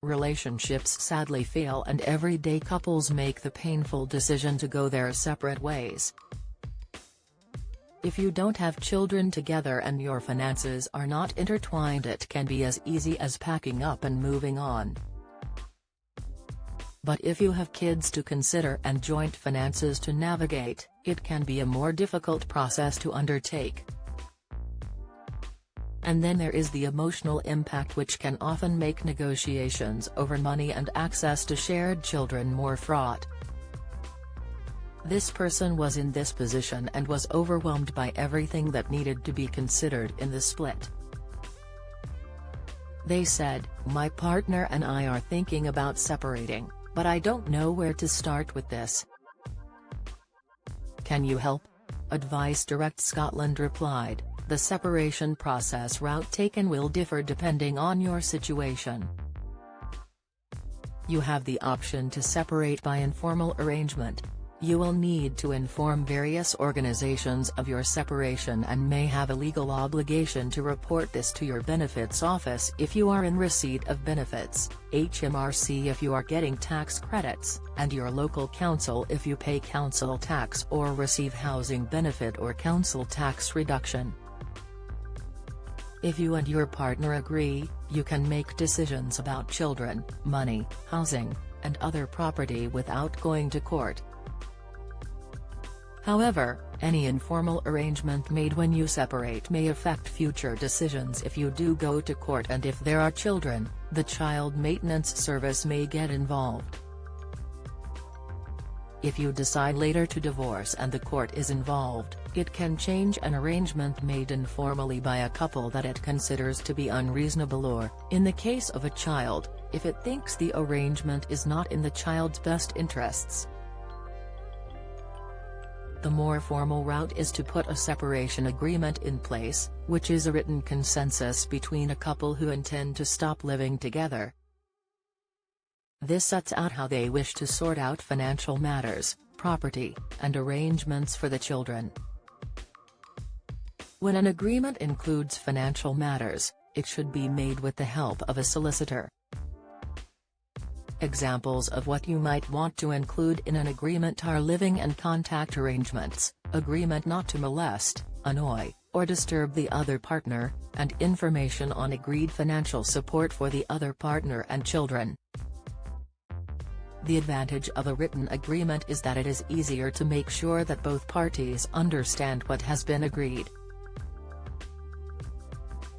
relationships sadly fail and everyday couples make the painful decision to go their separate ways. If you don't have children together and your finances are not intertwined, it can be as easy as packing up and moving on. But if you have kids to consider and joint finances to navigate, it can be a more difficult process to undertake. And then there is the emotional impact, which can often make negotiations over money and access to shared children more fraught. This person was in this position and was overwhelmed by everything that needed to be considered in the split. They said, "My partner and I are thinking about separating, but I don't know where to start with this. Can you help?" Advice Direct Scotland replied, "The separation process route taken will differ depending on your situation. You have the option to separate by informal arrangement. You will need to inform various organisations of your separation and may have a legal obligation to report this to your benefits office if you are in receipt of benefits, HMRC if you are getting tax credits, and your local council if you pay council tax or receive housing benefit or council tax reduction. If you and your partner agree, you can make decisions about children, money, housing, and other property without going to court. However, any informal arrangement made when you separate may affect future decisions if you do go to court, and if there are children, the Child Maintenance Service may get involved. If you decide later to divorce and the court is involved, it can change an arrangement made informally by a couple that it considers to be unreasonable, or, in the case of a child, if it thinks the arrangement is not in the child's best interests. The more formal route is to put a separation agreement in place, which is a written consensus between a couple who intend to stop living together. This sets out how they wish to sort out financial matters, property, and arrangements for the children. When an agreement includes financial matters, it should be made with the help of a solicitor. Examples of what you might want to include in an agreement are living and contact arrangements, agreement not to molest, annoy, or disturb the other partner, and information on agreed financial support for the other partner and children. The advantage of a written agreement is that it is easier to make sure that both parties understand what has been agreed.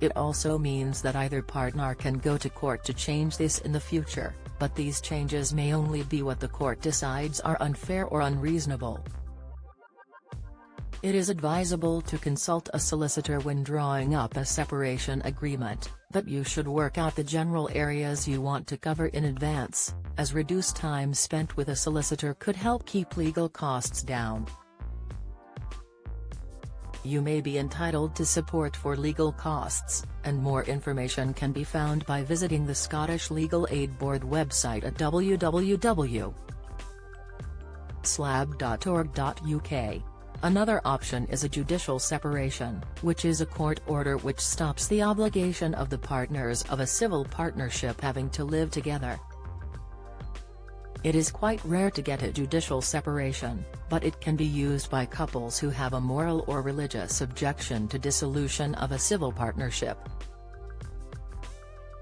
It also means that either partner can go to court to change this in the future, but these changes may only be what the court decides are unfair or unreasonable. It is advisable to consult a solicitor when drawing up a separation agreement, but you should work out the general areas you want to cover in advance, as reduced time spent with a solicitor could help keep legal costs down. You may be entitled to support for legal costs, and more information can be found by visiting the Scottish Legal Aid Board website at www.slab.org.uk. Another option is a judicial separation, which is a court order which stops the obligation of the partners of a civil partnership having to live together. It is quite rare to get a judicial separation, but it can be used by couples who have a moral or religious objection to dissolution of a civil partnership.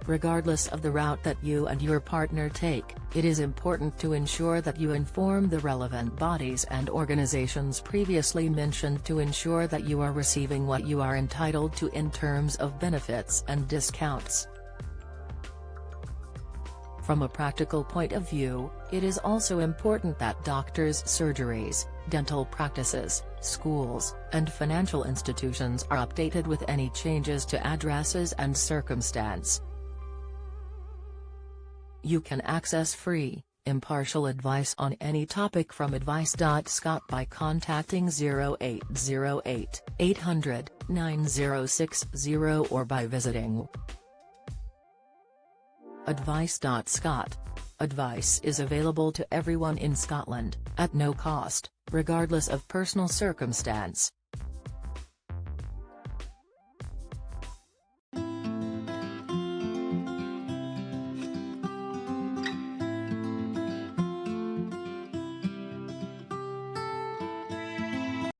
Regardless of the route that you and your partner take, it is important to ensure that you inform the relevant bodies and organizations previously mentioned to ensure that you are receiving what you are entitled to in terms of benefits and discounts. From a practical point of view, it is also important that doctors' surgeries, dental practices, schools, and financial institutions are updated with any changes to addresses and circumstance. You can access free, impartial advice on any topic from Advice.Scot by contacting 0808 800 9060 or by visiting Advice.Scot. Advice is available to everyone in Scotland, at no cost, regardless of personal circumstance.